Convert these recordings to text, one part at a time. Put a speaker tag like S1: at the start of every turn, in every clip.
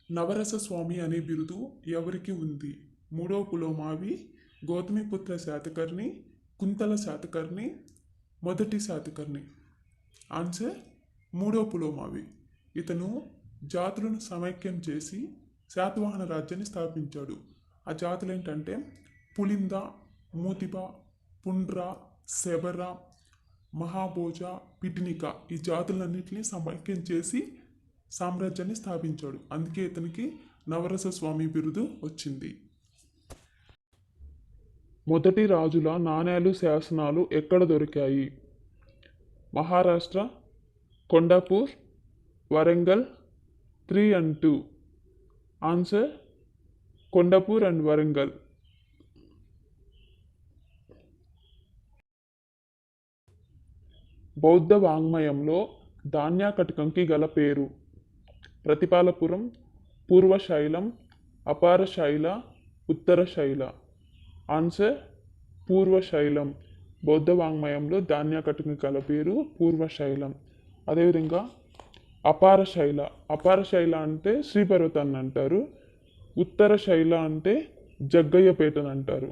S1: నవరస స్వామి అనే బిరుదు ఎవరికి ఉంది? మూడవ పులోమావి, గౌతమిపుత్ర శాతకర్ణి, కుంతల శాతకర్ణి, మొదటి శాతకర్ణి. ఆన్సర్ మూడవ పులోమావి. ఇతను జాతులను సమైక్యం చేసి శాతవాహన రాజ్యాన్ని స్థాపించాడు. ఆ జాతులు ఏంటంటే పులింద, మూతిబ, పుండ్ర, శబర, మహాభోజ, పిటినిక. ఈ జాతులన్నింటినీ సమైక్యం చేసి సామ్రాజ్యాన్ని స్థాపించాడు. అందుకే ఇతనికి నవరస స్వామి బిరుదు వచ్చింది. మొదటి రాజుల నాణేలు శాసనాలు ఎక్కడ దొరికాయి? Maharashtra, Kondapur, Warangal, 3 and 2. Answer Kondapur and Warangal. బౌద్ధ వాంగ్మయంలో ధాన్యకటకంకి గల పేరు? ప్రతిపాలపురం, పూర్వశైలం, అపారశైల, ఉత్తరశైల. ఆన్సర్ పూర్వశైలం. బౌద్ధ వాంగ్మయంలో ధాన్యకటకంకి గల పేరు పూర్వశైలం. అదేవిధంగా అపారశైల, అపారశైల అంటే శ్రీపర్వతాన్ని అంటారు. ఉత్తరశైల అంటే జగ్గయ్యపేటని అంటారు.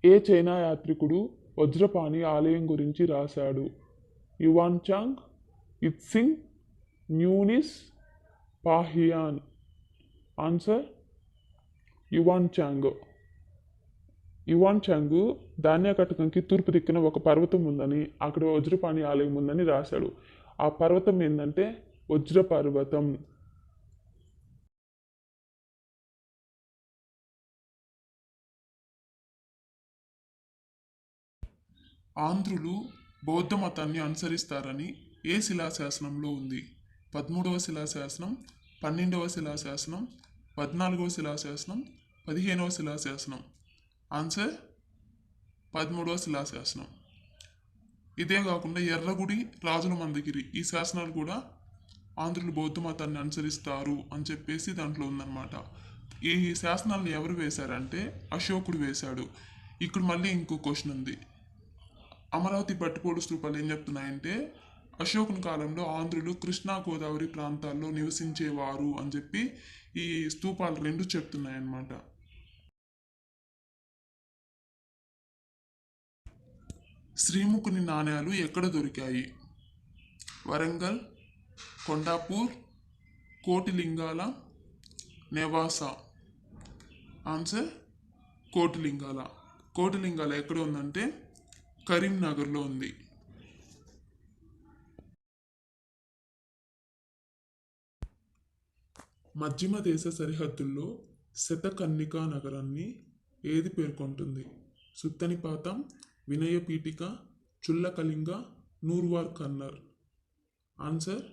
S1: ఏ చైనా యాత్రికుడు వజ్రపాణి ఆలయం గురించి రాశాడు? యువాన్చాంగ్, ఇత్సింగ్, న్యూనిస్, పాహియాన్. ఆన్సర్ యువాన్చాంగ్. యువాన్చాంగ్ ధాన్యకటకంకి తూర్పు దిక్కున ఒక పర్వతం ఉందని, అక్కడ వజ్రపాణి ఆలయం ఉందని రాశాడు. ఆ పర్వతం ఏంటంటే వజ్ర పర్వతం. ఆంధ్రులు బౌద్ధ మతాన్ని అనుసరిస్తారని ఏ శిలాశాసనంలో ఉంది? 13వ శిలాశాసనం, 12వ శిలాశాసనం, 14వ శిలాశాసనం, 15వ శిలాశాసనం. ఆన్సర్ 13వ శిలాశాసనం. ఇదే కాకుండా ఎర్రగుడి, రాజుల మందగిరి ఈ శాసనాలు కూడా ఆంధ్రులు బౌద్ధ మతాన్ని అనుసరిస్తారు అని చెప్పేసి దాంట్లో ఉందన్నమాట. ఈ శాసనాలను ఎవరు వేశారంటే అశోకుడు వేశాడు. ఇక్కడ మళ్ళీ ఇంకో క్వశ్చన్ ఉంది. అమరావతి పట్టుకోడు స్తూపాలు ఏం చెప్తున్నాయంటే అశోకుని కాలంలో ఆంధ్రులు కృష్ణా గోదావరి ప్రాంతాల్లో నివసించేవారు అని చెప్పి ఈ స్తూపాలు రెండు చెప్తున్నాయన్నమాట. శ్రీముఖుని నాణేలు ఎక్కడ దొరికాయి? వరంగల్, కొండాపూర్, కోటిలింగాల, నెవాసా. ఆన్సర్ కోటిలింగాల. కోటిలింగాల ఎక్కడ ఉందంటే కరీంనగర్లో ఉంది. మధ్యమ దేశ సరిహద్దుల్లో శతకన్నికా నగరాన్ని ఏది పేర్కొంటుంది? సుత్తనిపాతం, వినయపీఠిక, చుల్లకలింగ, నూర్వార్ కన్నర్. ఆన్సర్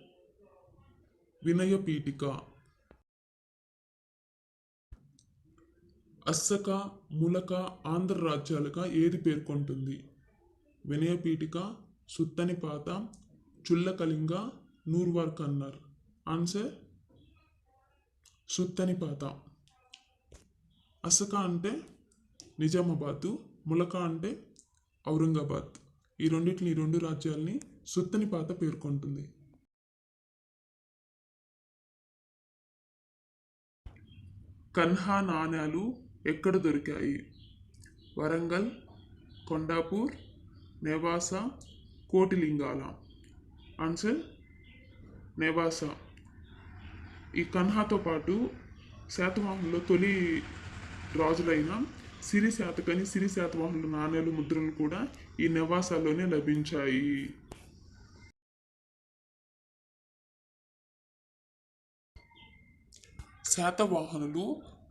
S1: వినయపీఠిక. అస్సక, ములక ఆంధ్ర రాజ్యాలుగా ఏది పేర్కొంటుంది? వినయపీఠిక, సుత్తనిపాత, చుల్లకలింగ, నూర్వార్ కన్నర్. ఆన్సర్ సుత్తనిపాత. అస్సక అంటే నిజామాబాదు, ములక అంటే ఔరంగాబాద్. ఈ రెండు రాజ్యాల్ని సుత్తనిపాత పేర్కొంటుంది. కన్హా నాణేలు ఎక్కడ దొరికాయి? వరంగల్, కొండాపూర్, నెవాసా, కోటిలింగాల. ఆన్సర్ నెవాసా. ఈ కన్హాతో పాటు శాతవాహనులో తొలి రాజులైన సిరి శాతకని, సిరి శాతవాహనుల నాణేలు, ముద్రలు కూడా ఈ నెవాసాలోనే లభించాయి. శాతవాహనులు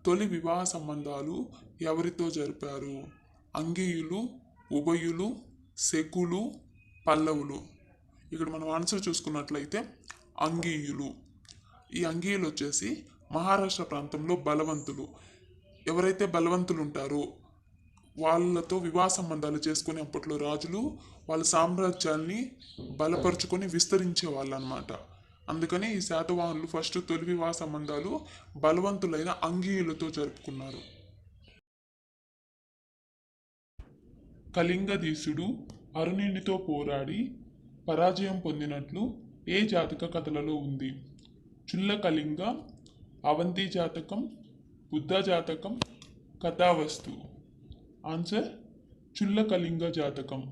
S1: తొలి వివాహ సంబంధాలు ఎవరితో జరిపారు? అంగీయులు, ఉభయులు, శకులు, పల్లవులు. ఇక్కడ మనం ఆన్సర్ చూసుకున్నట్లయితే అంగీయులు. ఈ అంగీయులు వచ్చేసి మహారాష్ట్ర ప్రాంతంలో బలవంతులు. ఎవరైతే బలవంతులు ఉంటారో వాళ్ళతో వివాహ సంబంధాలు చేసుకుని అప్పట్లో రాజులు వాళ్ళ సామ్రాజ్యాన్ని బలపరుచుకొని విస్తరించే వాళ్ళు అనమాట. అందుకని ఈ శాతవాహనులు ఫస్ట్ తొలి వివాహ సంబంధాలు బలవంతులైన అంగీయులతో జరుపుకున్నారు. కళింగదీసుడు అరుణునితో పోరాడి పరాజయం పొందినట్లు ఏ జాతక కథలలో ఉంది? చుల్ల కళింగ, అవంతి జాతకం, బుద్ధ జాతకం, కథావస్తు. ఆన్సర్ చుల్ల కళింగ జాతకం.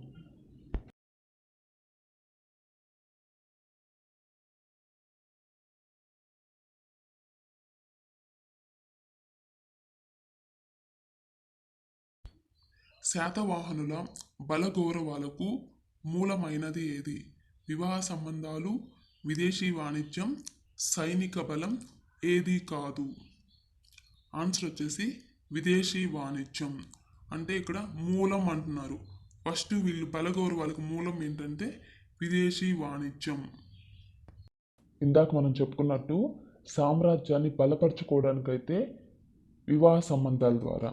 S1: శాతవాహనుల బలగౌరవాలకు మూలమైనది ఏది? వివాహ సంబంధాలు, విదేశీ వాణిజ్యం, సైనిక బలం, ఏది కాదు? ఆన్సర్ వచ్చేసి విదేశీ వాణిజ్యం. అంటే ఇక్కడ మూలం అంటున్నారు. ఫస్ట్ వీళ్ళు బలగౌరవాలకు మూలం ఏంటంటే విదేశీ వాణిజ్యం. ఇందాక మనం చెప్పుకున్నట్టు సామ్రాజ్యాన్ని బలపరచుకోవడానికైతే వివాహ సంబంధాల ద్వారా,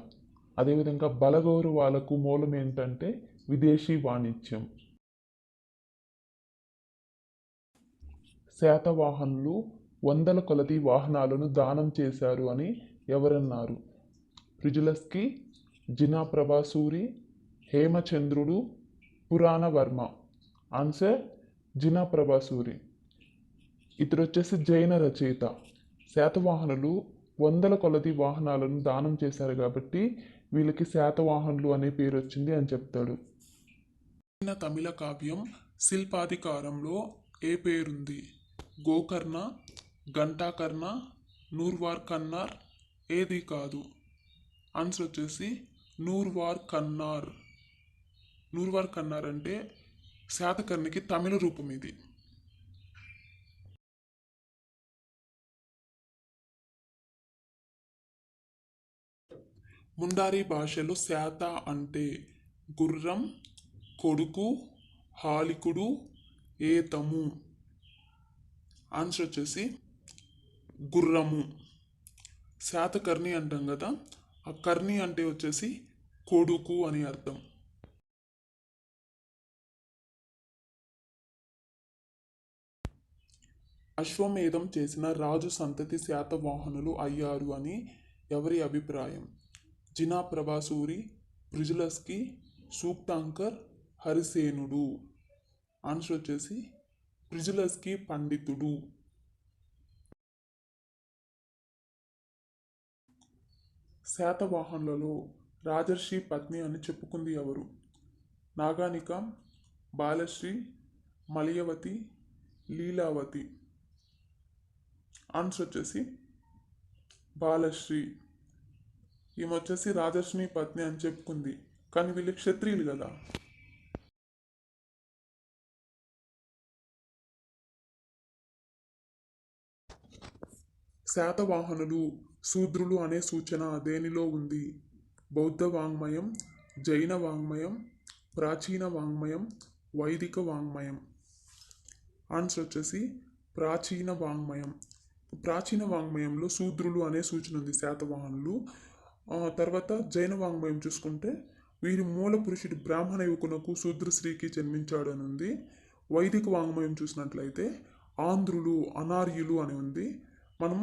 S1: అదేవిధంగా బలగౌరవాలకు మూలం ఏంటంటే విదేశీ వాణిజ్యం. శాతవాహనులు వందల కొలది వాహనాలను దానం చేశారు అని ఎవరన్నారు? ప్రిజులస్కి, జినప్రభాసూరి, హేమచంద్రుడు, పురాణవర్మ. ఆన్సర్ జినప్రభాసూరి. ఇతడు వచ్చేసి జైన రచయిత. శాతవాహనులు వందల కొలది వాహనాలను దానం చేశారు కాబట్టి వీళ్ళకి శాతవాహనులు అనే పేరు వచ్చింది అని చెప్తాడు. తమిళ కావ్యం శిల్పాధికారంలో ఏ పేరుంది? గోకర్ణ, ఘంటాకర్ణ, నూర్వార్ కన్నార్, ఏది కాదు? ఆన్సర్ వచ్చేసి నూర్వార్ కన్నార్. నూర్వార్ కన్నార్ అంటే శాతకర్ణికి తమిళ రూపం ఇది. ముండారి భాషలో శాత అంటే గుర్రం, కొడుకు, హాలికుడు, ఏతము. ఆన్సర్ వచ్చేసి గుర్రము. శాతకర్ణి అంటాం కదా, ఆ కర్ణి అంటే వచ్చేసి కొడుకు అని అర్థం. అశ్వమేధం చేసిన రాజు సంతతి శాతవాహనులు అయ్యారు అని ఎవరి అభిప్రాయం? జినప్రభాసూరి, ప్రిజులస్కి, సూక్తాంకర్, హరిసేనుడు. ఆన్సర్ వచ్చేసి ప్రిజులస్కి పండితుడు. శాతవాహనులలో రాజర్షి పత్ని అని చెప్పుకుంది ఎవరు? నాగానిక, బాలశ్రీ, మలయవతి, లీలావతి. ఆన్సర్ వచ్చేసి బాలశ్రీ. ఈమె వచ్చేసి రాజర్షిని పత్ని అని చెప్పుకుంది, కానీ వీళ్ళు క్షత్రియులు కదా. శాతవాహనులు శూద్రులు అనే సూచన దేనిలో ఉంది? బౌద్ధ వాంగ్మయం, జైన వాంగ్మయం, ప్రాచీన వాంగ్మయం, వైదిక వాంగ్మయం. ఆన్సర్ వచ్చేసి ప్రాచీన వాంగ్మయం. ప్రాచీన వాంగ్మయంలో శూద్రులు అనే సూచన ఉంది శాతవాహనులు. తర్వాత జైన వాంగ్మయం చూసుకుంటే వీరి మూల పురుషుడి బ్రాహ్మణ యువకునకు శూద్రశ్రీకి జన్మించాడు అని ఉంది. వైదిక వాంగ్మయం చూసినట్లయితే ఆంధ్రులు, అనార్యులు అని ఉంది. మనం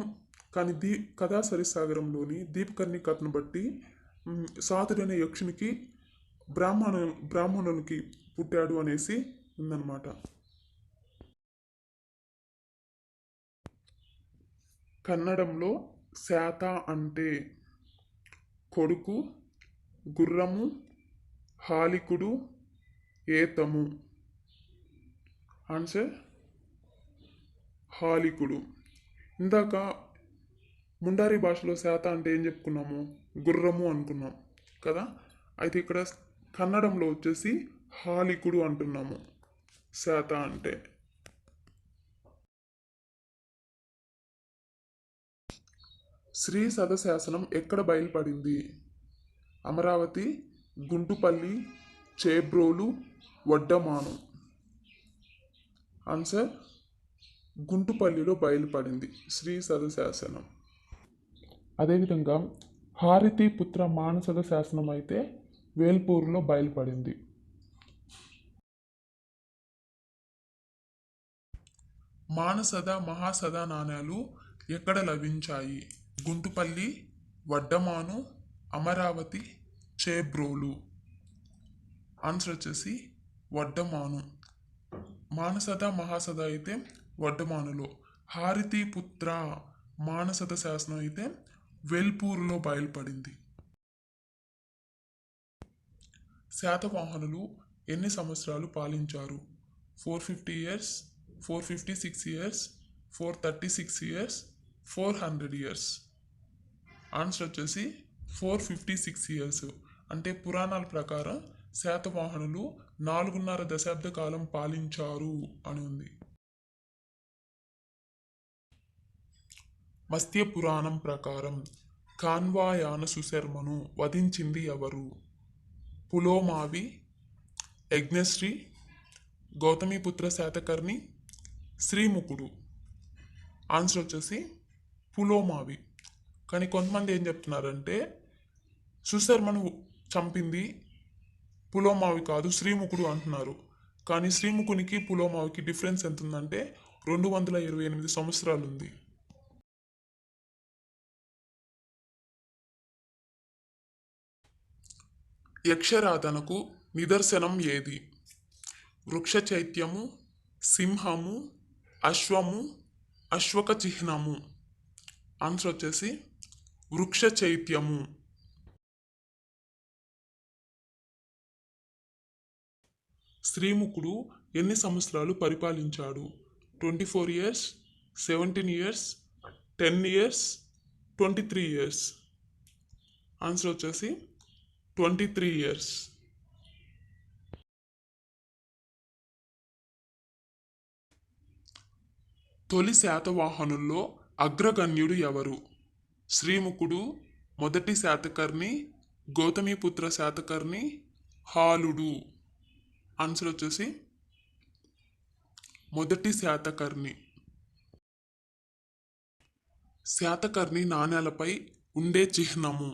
S1: కానీ కథా సరిసాగరంలోని దీపకర్ణి కథను బట్టి సాతుడనే యక్షునికి బ్రాహ్మణునికి పుట్టాడు అనేసి ఉందన్నమాట. కన్నడంలో శాత అంటే కొడుకు, గుర్రము, హాలికుడు, ఏతము. ఆన్సర్ హాలికుడు. ఇందాక ముండారి భాషలో శాత అంటే ఏం చెప్పుకున్నాము? గుర్రము అనుకున్నాం కదా. అయితే ఇక్కడ కన్నడంలో వచ్చేసి హాలికుడు అంటున్నాము శాత అంటే. శ్రీ సదశాసనం ఎక్కడ బయలుపడింది? అమరావతి, గుంటుపల్లి, చేబ్రోలు, వడ్డమాను. ఆన్సర్ గుంటుపల్లిలో బయలుపడింది శ్రీ సదశాసనం. అదేవిధంగా హారతి పుత్ర మానసద శాసనం అయితే వేల్పూరులో బయలుపడింది. మానసద, మహాసద నాణ్యాలు ఎక్కడ లభించాయి? గుంటుపల్లి, వడ్డమాను, అమరావతి, చేబ్రోలు. ఆన్సర్ వచ్చేసి వడ్డమాను. మానసద మహాసద అయితే వడ్డమానులో, హారతి పుత్ర మానసద శాసనం అయితే వెల్పూరులో బయలుపడింది. శాతవాహనులు ఎన్ని సంవత్సరాలు పాలించారు? 450 years, 456 years, 436 years, 400 years. Answer వచ్చేసి 456 ఇయర్స్. అంటే పురాణాల ప్రకారం శాతవాహనులు 4.5 దశాబ్ద కాలం పాలించారు అని ఉంది. మత్స్య పురాణం ప్రకారం కాన్వాయాన సుశర్మను వధించింది ఎవరు? పులోమావి, యజ్ఞశ్రీ, గౌతమిపుత్ర శాతకర్ణి, శ్రీముఖుడు. ఆన్సర్ వచ్చేసి పులోమావి. కానీ కొంతమంది ఏం చెప్తున్నారంటే సుశర్మను చంపింది పులోమావి కాదు శ్రీముఖుడు అంటున్నారు. కానీ శ్రీముఖునికి పులోమావికి డిఫరెన్స్ ఎంత ఉందంటే 228 సంవత్సరాలు ఉంది. యక్షరాధనకు నిదర్శనం ఏది? వృక్ష చైత్యము, సింహము, అశ్వము, అశ్వక చిహ్నము. ఆన్సర్ వచ్చేసి వృక్ష చైత్యము. శ్రీముఖుడు ఎన్ని సంవత్సరాలు పరిపాలించాడు? 24 years, 17 years, 10 years, 23 years. Answer వచ్చేసి 23 ఇయర్స్. తొలి శాతవాహనుల్లో అగ్రగణ్యుడు ఎవరు? శ్రీముఖుడు, మొదటి శాతకర్ణి, గౌతమిపుత్ర శాతకర్ణి, హాలుడు. ఆన్సర్ వచ్చేసి మొదటి శాతకర్ణి. శాతకర్ణి నాణేలపై ఉండే చిహ్నము?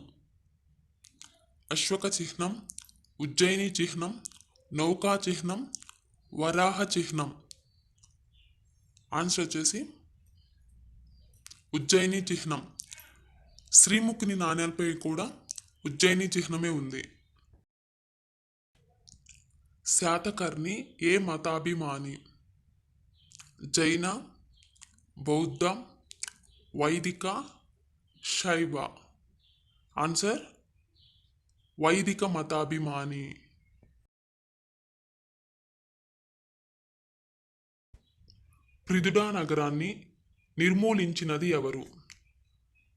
S1: అశ్వక చిహ్నం, ఉజ్జయిని చిహ్నం, నౌకా చిహ్నం, వరాహ చిహ్నం. ఆన్సర్ వచ్చేసి ఉజ్జయిని చిహ్నం. శ్రీముఖుని నాణేలపై కూడా ఉజ్జయిని చిహ్నమే ఉంది. శాతకర్ణి ఏ మతాభిమాని? జైన, బౌద్ధ, వైదిక, శైవ. ఆన్సర్ వైదిక మతాభిమాని. పృథుడా నగరాన్ని నిర్మూలించినది ఎవరు?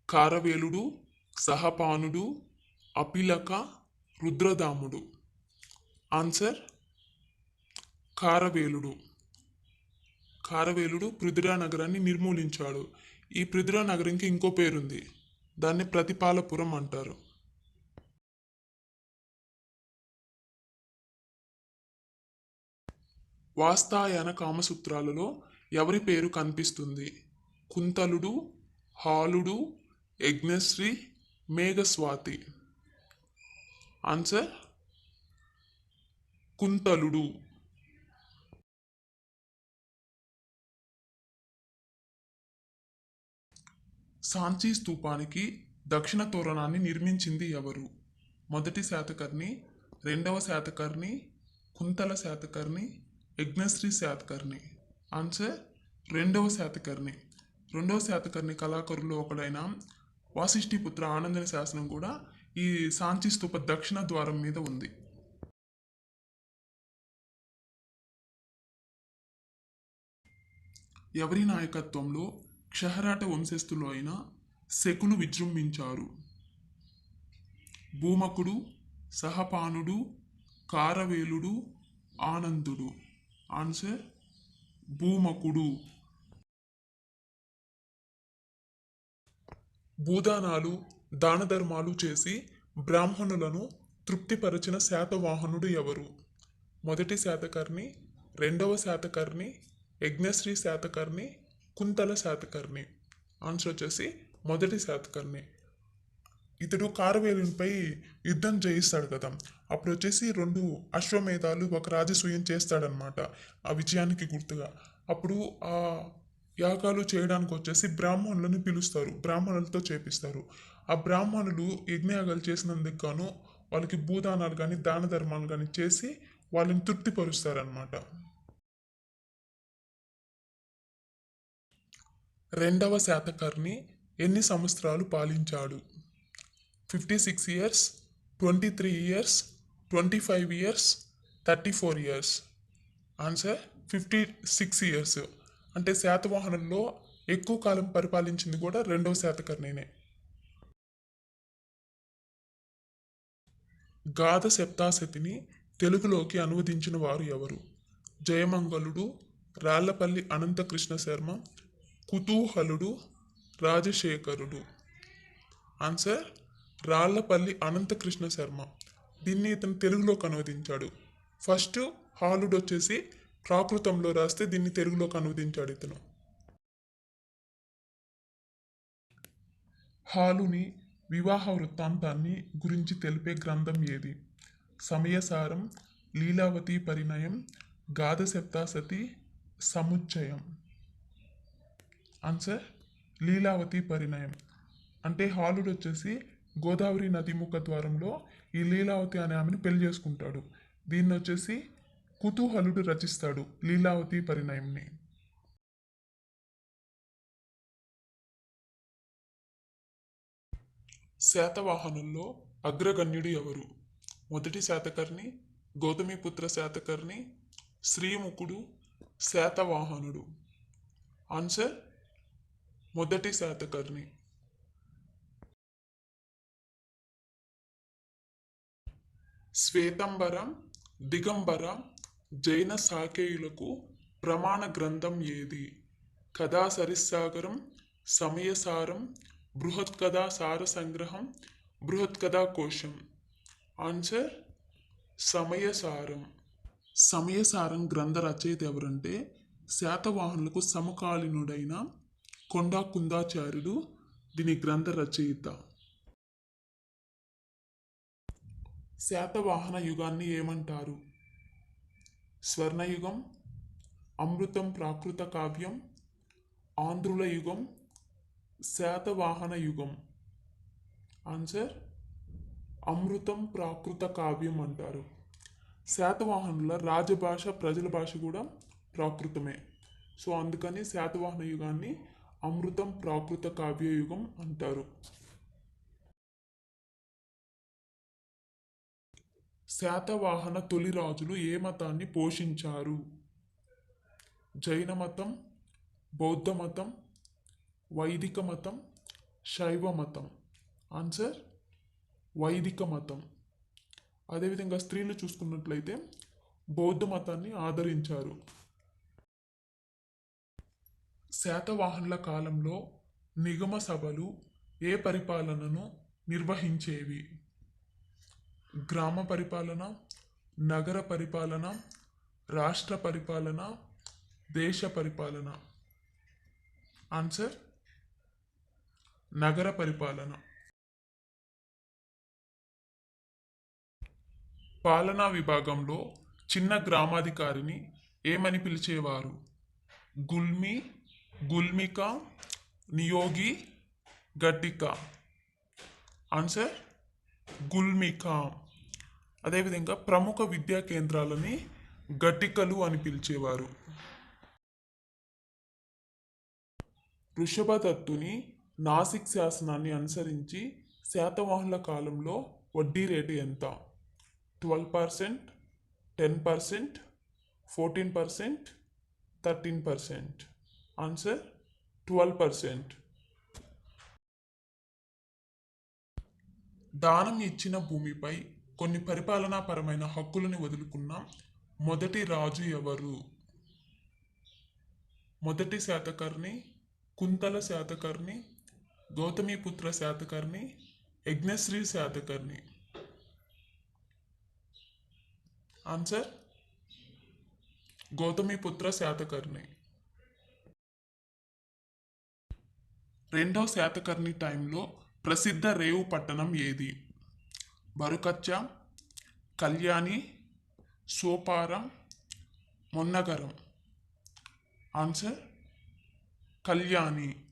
S1: కారవేలుడు, సహపానుడు, అపిలక, రుద్రదాముడు. ఆన్సర్ కారవేలుడు. కారవేలుడు పృథుడా నగరాన్ని నిర్మూలించాడు. ఈ పృథుడా నగరంకి ఇంకో పేరుంది, దాన్ని ప్రతిపాలపురం అంటారు. వాస్తాయన కామసూత్రాలలో ఎవరి పేరు కనిపిస్తుంది? కుంతలుడు, హాలుడు, యజ్ఞశ్రీ, మేఘస్వాతి. ఆన్సర్ కుంతలుడు. సాంచీ స్తూపానికి దక్షిణ తోరణాన్ని నిర్మించింది ఎవరు? మొదటి శాతకర్ణి, రెండవ శాతకర్ణి, కుంతల శాతకర్ణి, యజ్ఞశ్రీ శాతకర్ణి. ఆన్సర్ రెండవ శాతకర్ణి. రెండవ శాతకర్ణి కళాకారుల్లో ఒకడైన వాసిష్ఠిపుత్ర ఆనందని శాసనం కూడా ఈ సాంచీ స్తూప దక్షిణ ద్వారం మీద ఉంది. ఎవరి నాయకత్వంలో క్షహరాట వంశస్థులు అయిన శకులు విజృంభించారు? భూమకుడు, సహపానుడు, కారవేలుడు, ఆనందుడు. ఆన్సర్ భూమకుడు. భూదానాలు, దాన ధర్మాలు చేసి బ్రాహ్మణులను తృప్తిపరిచిన శాతవాహనుడు ఎవరు? మొదటి శాతకర్ణి, రెండవ శాతకర్ణి, యజ్ఞశ్రీ శాతకర్ణి, కుంతల శాతకర్ణి. ఆన్సర్ వచ్చేసి మొదటి శాతకర్ణి. ఇతడు కారవేలునిపై యుద్ధం చేయిస్తాడు కదా, అప్పుడు వచ్చేసి 2 అశ్వమేధాలు ఒక రాజసూయం చేస్తాడనమాట ఆ విజయానికి గుర్తుగా. అప్పుడు ఆ యాగాలు చేయడానికి వచ్చేసి బ్రాహ్మణులను పిలుస్తారు, బ్రాహ్మణులతో చేపిస్తారు. ఆ బ్రాహ్మణులు యజ్ఞయాగాలు చేసినందుకు గాను వాళ్ళకి భూదానాలు కానీ దాన ధర్మాలు కానీ చేసి వాళ్ళని తృప్తిపరుస్తారనమాట. రెండవ శాతకర్ణి ఎన్ని సంవత్సరాలు పాలించాడు? 56 years, 23 years, 25 years, 34 years. Answer 56 years. అంటే శాతవాహనుల్లో ఎక్కువ కాలం పరిపాలించింది కూడా రెండవ శాతకర్ణినే. గాథ సప్తాశతిని తెలుగులోకి అనువదించిన వారు ఎవరు? జయమంగళుడు, రాళ్లపల్లి అనంతకృష్ణ శర్మ, కుతూహలుడు, రాజశేఖరుడు. ఆన్సర్ రాళ్లపల్లి అనంతకృష్ణ శర్మ. దీన్ని ఇతను తెలుగులోకి అనువదించాడు. ఫస్ట్ హాలుడు వచ్చేసి ప్రాకృతంలో రాస్తే దీన్ని తెలుగులోకి అనువదించాడు ఇతను. హాలుని వివాహ వృత్తాంతాన్ని గురించి తెలిపే గ్రంథం ఏది? సమయసారం, లీలావతి పరిణయం, గాథ సప్తాశతి, సముచ్చయం. ఆన్సర్ లీలావతి పరిణయం. అంటే హాలుడు వచ్చేసి గోదావరి నది ముఖ ద్వారంలో ఈ లీలావతి అనే ఆమెను పెళ్లి చేసుకుంటాడు. దీన్ని వచ్చేసి కుతూహలుడు రచిస్తాడు లీలావతి పరిణయంని. శాతవాహనుల్లో అగ్రగణ్యుడు ఎవరు? మొదటి శాతకర్ణి, గౌతమిపుత్ర శాతకర్ణి, శ్రీముఖుడు, శాతవాహనుడు. ఆన్సర్ మొదటి శాతకర్ణి. శ్వేతంబర, దిగంబర జైన శాకేయులకు ప్రమాణ గ్రంథం ఏది? కథా సరిస్సాగరం, సమయసారం, బృహత్కథా సార సంగ్రహం, బృహత్కథా కోశం. ఆన్సర్ సమయసారం. సమయసారం గ్రంథ రచయిత ఎవరంటే శాతవాహనులకు సమకాలీనుడైన కొండా కుందాచార్యుడు దీని గ్రంథ రచయిత. శాతవాహన యుగాన్ని ఏమంటారు? స్వర్ణయుగం, అమృతం ప్రాకృత కావ్యం, ఆంధ్రుల యుగం, శాతవాహన యుగం. ఆన్సర్ అమృతం ప్రాకృత కావ్యం అంటారు. శాతవాహనుల రాజభాష ప్రజల భాష కూడా ప్రాకృతమే. సో అందుకని శాతవాహన యుగాన్ని అమృతం ప్రాకృత కావ్య యుగం అంటారు. శాతవాహన తొలి రాజులు ఏ మతాన్ని పోషించారు? జైన మతం, బౌద్ధ మతం, వైదిక మతం, శైవ మతం. ఆన్సర్ వైదిక మతం. అదేవిధంగా స్త్రీలు చూసుకున్నట్లయితే బౌద్ధ మతాన్ని ఆదరించారు. శాతవాహనుల కాలంలో నిగమ సభలు ఏ పరిపాలనను నిర్వహించేవి? గ్రామ పరిపాలన, నగర పరిపాలన, రాష్ట్ర పరిపాలన, దేశ పరిపాలన. ఆన్సర్ నగర పరిపాలన. పాలనా విభాగంలో చిన్న గ్రామాధికారిని ఏమని పిలిచేవారు? గుల్మి, గుల్మిక, నియోగి, గడ్డిక. ఆన్సర్ గుల్మిక. అదేవిధంగా ప్రముఖ విద్యా కేంద్రాలని గడ్డికలు అని పిలిచేవారు. వృషభదత్తుని నాసిక్ శాసనాన్ని అనుసరించి శాతవాహనుల కాలంలో వడ్డీ రేటు ఎంత? 12%, 10%, 14%, 13%. ఆన్సర్ 12%. దానం ఇచ్చిన భూమిపై కొన్ని పరిపాలనాపరమైన హక్కులను వదులుకున్న మొదటి రాజు ఎవరు? మొదటి శాతకర్ణి, కుంతల శాతకర్ణి, గౌతమిపుత్ర శాతకర్ణి, యజ్ఞశ్రీ శాతకర్ణి. ఆన్సర్ గౌతమిపుత్ర శాతకర్ణి. రెండవ శాతకర్ణి టైంలో ప్రసిద్ధ రేవు పట్టణం ఏది? బరుకచ్చ, కళ్యాణి, సోపారం, మొన్నగరం. ఆన్సర్ కళ్యాణి.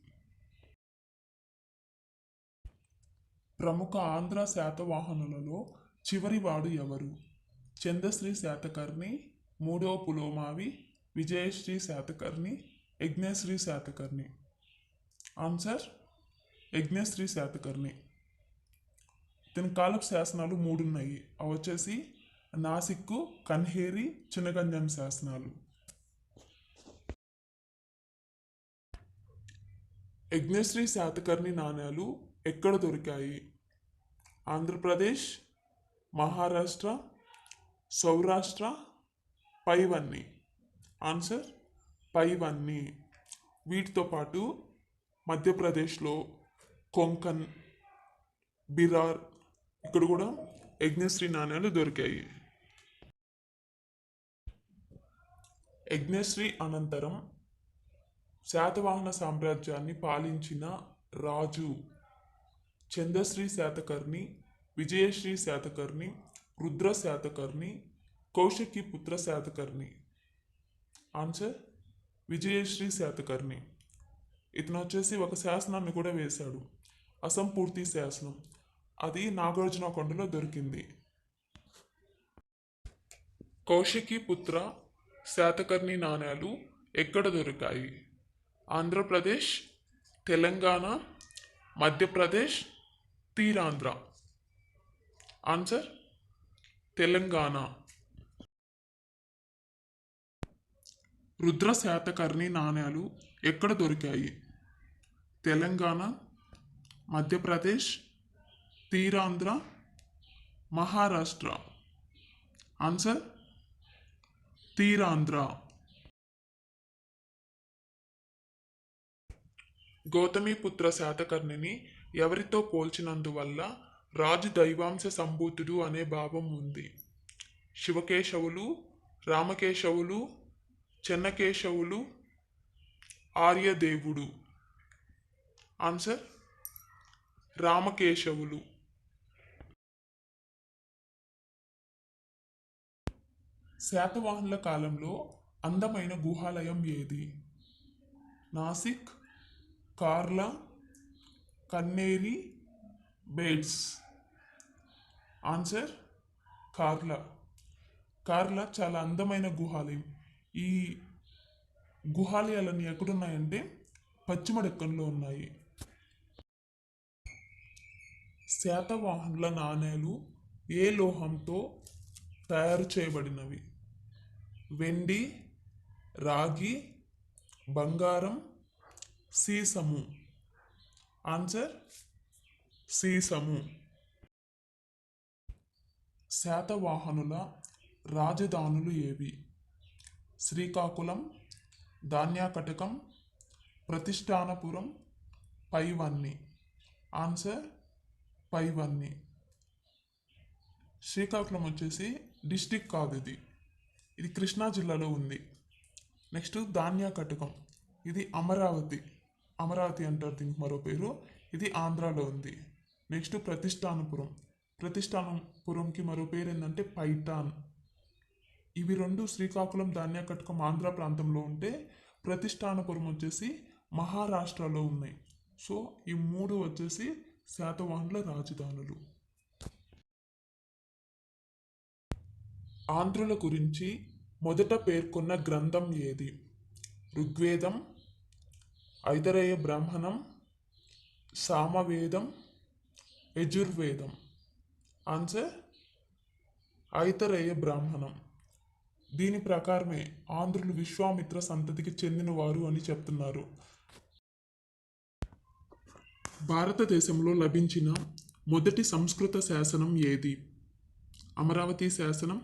S1: ప్రముఖ ఆంధ్ర శాతవాహనులలో చివరివాడు ఎవరు? చంద్రశ్రీ శాతకర్ణి, మూడవ పులోమావి, విజయశ్రీ శాతకర్ణి, యజ్ఞశ్రీ శాతకర్ణి. ఆన్సర్ యజ్ఞశ్రీ శాతకర్ణి. దీని కాలపు శాసనాలు మూడు ఉన్నాయి. అవి వచ్చేసి నాసిక్కు, కన్హేరి, చినగంజం శాసనాలు. యజ్ఞశ్రీ శాతకర్ణి నాణ్యాలు ఎక్కడ దొరికాయి? ఆంధ్రప్రదేశ్, మహారాష్ట్ర, సౌరాష్ట్ర, పైవన్నీ. ఆన్సర్ పైవన్నీ. వీటితో పాటు మధ్యప్రదేశ్లో కొంకన్, బిరార్ ఇక్కడ కూడా యజ్ఞశ్రీ నాణ్యాలు దొరికాయి. యజ్ఞశ్రీ అనంతరం శాతవాహన సామ్రాజ్యాన్ని పాలించిన రాజు చంద్రశ్రీ శాతకర్ణి, విజయశ్రీ శాతకర్ణి, రుద్ర శాతకర్ణి, కౌశికి పుత్ర శాతకర్ణి. ఆన్సర్ విజయశ్రీ శాతకర్ణి. ఇతను వచ్చేసి ఒక శాసనాన్ని కూడా వేశాడు, అసంపూర్తి శాసనం. అది నాగార్జున కొండలో దొరికింది. కౌశికి పుత్ర శాతకర్ణి నాణ్యాలు ఎక్కడ దొరికాయి? ఆంధ్రప్రదేశ్, తెలంగాణ, మధ్యప్రదేశ్, తీరాంధ్ర. ఆన్సర్ తెలంగాణ. రుద్ర శాతకర్ణి నాణ్యాలు ఎక్కడ దొరికాయి? తెలంగాణ, మధ్యప్రదేశ్, తీరాంధ్ర, మహారాష్ట్ర. ఆన్సర్ తీరాంధ్ర. గౌతమిపుత్ర శాతకర్ణిని ఎవరితో పోల్చినందువల్ల రాజు దైవాంశ సంభూతుడు అనే భావం ఉంది? శివకేశవులు, రామకేశవులు, చెన్నకేశవులు, ఆర్యదేవుడు. ఆన్సర్ రామకేశవులు. శాతవాహనుల కాలంలో అందమైన గుహాలయం ఏది? నాసిక్, కార్లా, కన్నేరి, బేట్స్. ఆన్సర్ కార్లా. కార్లా చాలా అందమైన గుహాలయం. ఈ గుహాలయాలన్నీ ఎక్కడున్నాయంటే పశ్చిమ డెక్కన్లో ఉన్నాయి. శాతవాహనుల నాణేలు ఏ లోహంతో తయారు చేయబడినవి? వెండి, రాగి, బంగారం, సీసము. ఆన్సర్ సీసము. శాతవాహనుల రాజధానులు ఏవి? శ్రీకాకుళం, ధాన్యాకటకం, ప్రతిష్టానపురం, పైవన్ని. ఆన్సర్ పైవన్ని. శ్రీకాకుళం వచ్చేసి డిస్టిక్ కాదు, ఇది కృష్ణా జిల్లాలో ఉంది. నెక్స్ట్ ధాన్యాకటకం, ఇది అమరావతి అంటారు దీనికి మరో పేరు, ఇది ఆంధ్రాలో ఉంది. నెక్స్ట్ ప్రతిష్టానపురంకి మరో పేరు ఏంటంటే పైఠాన్. ఇవి రెండు శ్రీకాకుళం, ధాన్యాకటకం ఆంధ్ర ప్రాంతంలో ఉంటే ప్రతిష్టానపురం వచ్చేసి మహారాష్ట్రలో ఉన్నాయి. సో ఈ మూడు వచ్చేసి శాతవాహనుల రాజధానులు. ఆంధ్రుల గురించి మొదట పేర్కొన్న గ్రంథం ఏది? ఋగ్వేదం, ఐతరేయ బ్రాహ్మణం, సామవేదం, యజుర్వేదం. ఆన్సర్ ఐతరేయ బ్రాహ్మణం. దీని ప్రకారమే ఆంధ్రులు విశ్వామిత్ర సంతతికి చెందినవారు అని చెప్తున్నారు. భారతదేశంలో లభించిన మొదటి సంస్కృత శాసనం ఏది? అమరావతి శాసనం,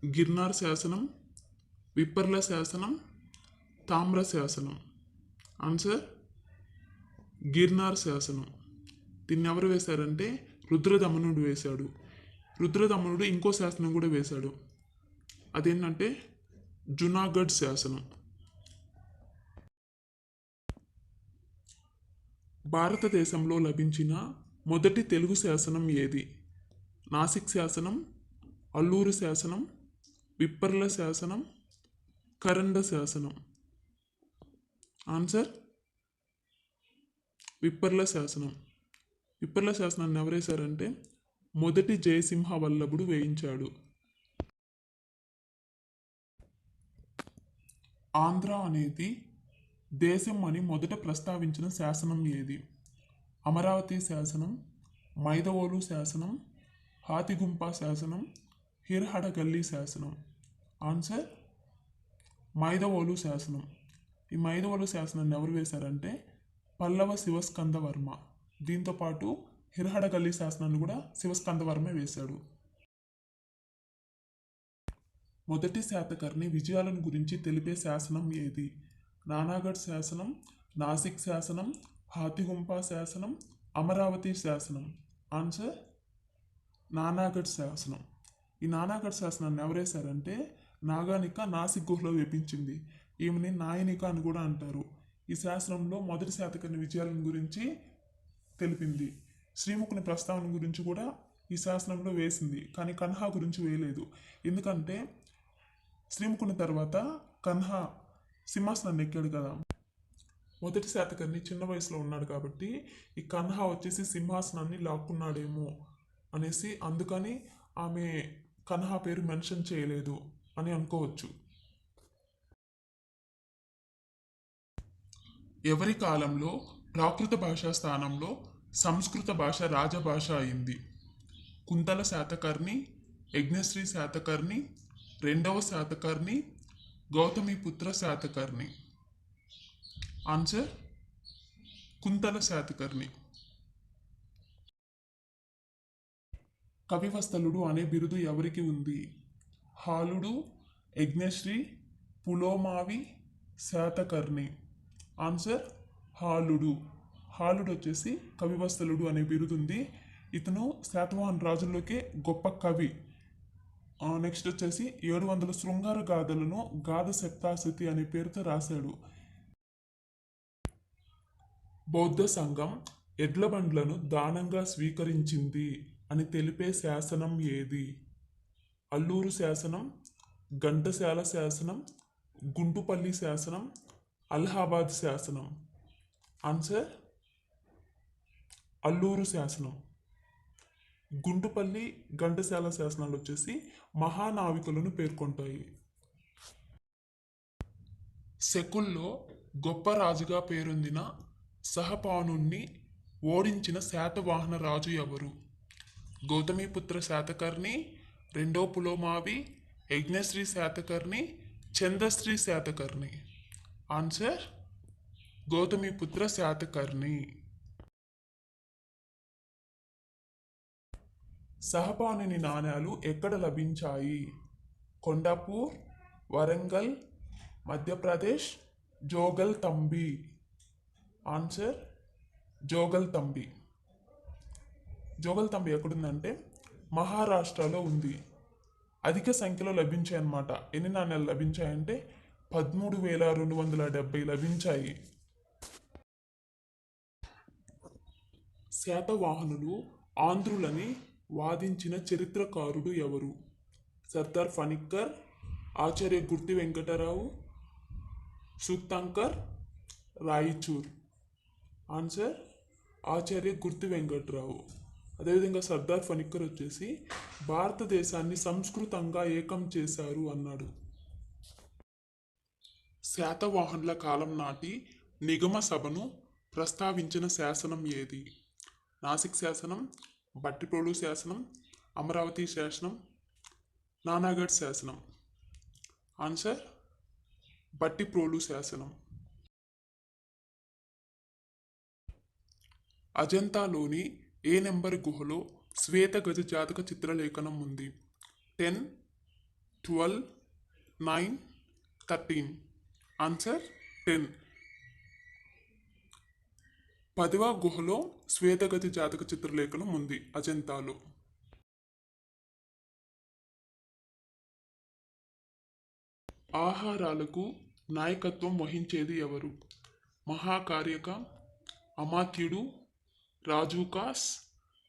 S1: గిర్నార్ శాసనం, విప్పర్ల శాసనం, తామ్ర శాసనం. ఆన్సర్ గిర్నార్ శాసనం. దీన్ని ఎవరు వేశారంటే రుద్రదమనుడు వేశాడు. రుద్రదమనుడు ఇంకో శాసనం కూడా వేశాడు, అదేంటంటే జునాగఢ్ శాసనం. భారతదేశంలో లభించిన మొదటి తెలుగు శాసనం ఏది? నాసిక్ శాసనం, అల్లూరు శాసనం, విప్పర్ల శాసనం, కరండ శాసనం. ఆన్సర్ విప్పర్ల శాసనం. విప్పర్ల శాసనాన్ని ఎవరేశారంటే మొదటి జయసింహ వల్లభుడు వేయించాడు. ఆంధ్ర అనేది దేశం అని మొదట ప్రస్తావించిన శాసనం ఏది? అమరావతి శాసనం, మైదవోలు శాసనం, హాతిగుంప శాసనం, హిర్హడగల్లి శాసనం. ఆన్సర్ మైదవోలు శాసనం. ఈ మైదవోలు శాసనాన్ని ఎవరు వేశారంటే పల్లవ శివస్కందవర్మ. దీంతోపాటు హిర్హడగల్లి శాసనాన్ని కూడా శివస్కందవర్మే వేశాడు. మొదటి శాతకర్ణి విజయాలను గురించి తెలిపే శాసనం ఏది? నానాగఢ్ శాసనం, నాసిక్ శాసనం, హాతిగుంప శాసనం, అమరావతి శాసనం. ఆన్సర్ నానాగఢ్ శాసనం. ఈ నానాగఢ్ శాసనాన్ని ఎవరేశారంటే నాగానిక నాసిక్ గుహలో వేపించింది. ఈమెని నాయనిక అని కూడా అంటారు. ఈ శాసనంలో మొదటి శాతకర్ణి విజయాలను గురించి తెలిపింది. శ్రీముఖుని ప్రస్తావన గురించి కూడా ఈ శాసనంలో వేసింది, కానీ కన్హా గురించి వేయలేదు. ఎందుకంటే శ్రీముఖుని తర్వాత కన్హా సింహాసనాన్ని ఎక్కాడు కదా. మొదటి శాతకర్ణి చిన్న వయసులో ఉన్నాడు కాబట్టి ఈ కన్హా వచ్చేసి సింహాసనాన్ని లాక్కున్నాడేమో అనేసి అందుకని ఆమె కన్హా పేరు మెన్షన్ చేయలేదు అని అనుకోవచ్చు. ఎవరి కాలంలో ప్రాకృత భాషా స్థానంలో సంస్కృత భాష రాజభాష అయింది? కుంతల శాతకర్ణి, యజ్ఞశ్రీ శాతకర్ణి, రెండవ శాతకర్ణి, గౌతమిపుత్ర శాతకర్ణి. ఆన్సర్ కుంతల శాతకర్ణి. కవివత్సలుడు అనే బిరుదు ఎవరికి ఉంది? హాలుడు, యజ్ఞశ్రీ, పులోమావి, శాతకర్ణి. ఆన్సర్ హాలుడు. హాలుడు వచ్చేసి కవివత్సలుడు అనే బిరుదు ఉంది. ఇతను శాతవాహన రాజుల్లోకే గొప్ప కవి. నెక్స్ట్ వచ్చేసి 700 శృంగార గాథలను గాథ సప్తాశతి అనే పేరుతో రాశాడు. బౌద్ధ సంఘం ఎడ్ల బండ్లను దానంగా స్వీకరించింది అని తెలిపే శాసనం ఏది? అల్లూరు శాసనం, ఘంటసాల శాసనం, గుంటుపల్లి శాసనం, అలహాబాద్ శాసనం. ఆన్సర్ అల్లూరు శాసనం. గుంటుపల్లి, ఘంటసాల శాసనాలు వచ్చేసి మహానావికులను పేర్కొంటాయి. శకుల్లో గొప్ప రాజుగా పేరొందిన సహపానుణ్ణి ఓడించిన శాతవాహన రాజు ఎవరు? గౌతమిపుత్ర శాతకర్ణి, రెండో పులోమావి, యజ్ఞశ్రీ శాతకర్ణి, చంద్రశ్రీ శాతకర్ణి. ఆన్సర్ గౌతమిపుత్ర శాతకర్ణి. సహపానుని నాణ్యాలు ఎక్కడ లభించాయి? కొండాపూర్, వరంగల్, మధ్యప్రదేశ్, జోగల్ తంబి. ఆన్సర్ జోగల్ తంబి. జోగల్ తంబి ఎక్కడుందంటే మహారాష్ట్రలో ఉంది. అధిక సంఖ్యలో లభించాయి అన్నమాట. ఎన్ని నాణ్యాలు లభించాయంటే 13,270 లభించాయి. శాతవాహనులు ఆంధ్రులని వాదించిన చరిత్రకారుడు ఎవరు? సర్దార్ ఫణిక్కర్, ఆచార్య గుర్తి వెంకటరావు, సుక్తంకర్, రాయిచూర్. ఆన్సర్ ఆచార్య గుర్తి వెంకటరావు. అదేవిధంగా సర్దార్ ఫణిక్కర్ వచ్చేసి భారతదేశాన్ని సంస్కృతంగా ఏకం చేశారు అన్నాడు. శాతవాహనుల కాలం నాటి నిగమ సభను ప్రస్తావించిన శాసనం ఏది? నాసిక్ శాసనం, భట్టిప్రోలు శాసనం, అమరావతి శాసనం, నానాగఢ్ శాసనం. ఆన్సర్ భట్టిప్రోలు శాసనం. అజంతాలోని ఏ నెంబర్ గుహలో శ్వేతగజ జాతక చిత్రలేఖనం ఉంది? 10, 12, 9, 13. ఆన్సర్ 10. 10వ గుహలో శ్వేతగజ జాతక చిత్రలేఖనం ఉంది అజంతాలో. ఆహారాలకు నాయకత్వం వహించేది ఎవరు? మహాకార్యక, అమాత్యుడు, రాజుకాస్,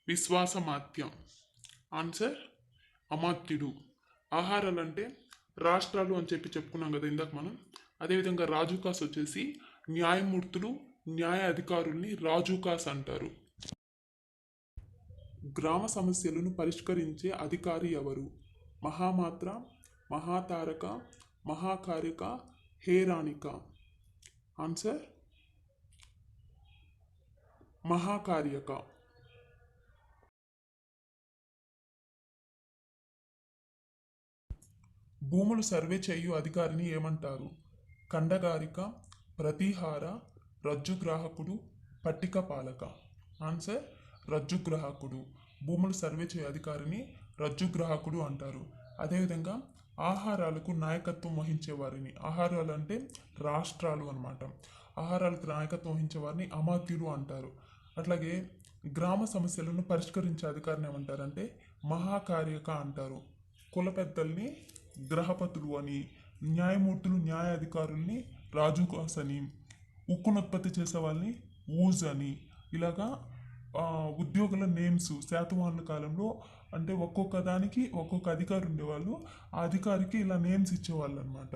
S1: విశ్వాసమాత్యం. ఆన్సర్ అమాత్యుడు. ఆహారాలు అంటే రాష్ట్రాలు అని చెప్పుకున్నాం కదా ఇందాక మనం. అదేవిధంగా రాజుకాస్ వచ్చేసి న్యాయమూర్తులు, న్యాయ అధికారుల్ని రాజుకాస్ అంటారు. గ్రామ సమస్యలను పరిష్కరించే అధికారి ఎవరు? మహామాత్ర, మహాతారక, మహాకారిక, హేరానిక. ఆన్సర్ మహాకార్యక. భూములు సర్వే చేయు అధికారిని ఏమంటారు? ఖండగారిక, ప్రతిహార, రజ్జుగ్రాహకుడు, పట్టిక పాలక. ఆన్సర్ రజ్జుగ్రాహకుడు. భూములు సర్వే చేయు అధికారిని రజ్జుగ్రాహకుడు అంటారు. అదేవిధంగా ఆహారాలకు నాయకత్వం వహించే వారిని, ఆహారాలు అంటే రాష్ట్రాలు అన్నమాట, ఆహారాలకు నాయకత్వం వహించే వారిని అమాత్యులు అంటారు. అట్లాగే గ్రామ సమస్యలను పరిష్కరించే అధికారిని ఏమంటారంటే మహాకార్యక అంటారు. కుల పెద్దల్ని గ్రహపతులు అని, న్యాయమూర్తులు న్యాయాధికారుల్ని రాజుకాస్ అని, ఉక్కును ఉత్పత్తి చేసే వాళ్ళని ఊజ్ అని, ఇలాగా ఉద్యోగుల నేమ్స్ శాతవాహనుల కాలంలో అంటే ఒక్కొక్క దానికి ఒక్కొక్క అధికారి ఉండేవాళ్ళు. ఆ అధికారికి ఇలా నేమ్స్ ఇచ్చేవాళ్ళు అనమాట.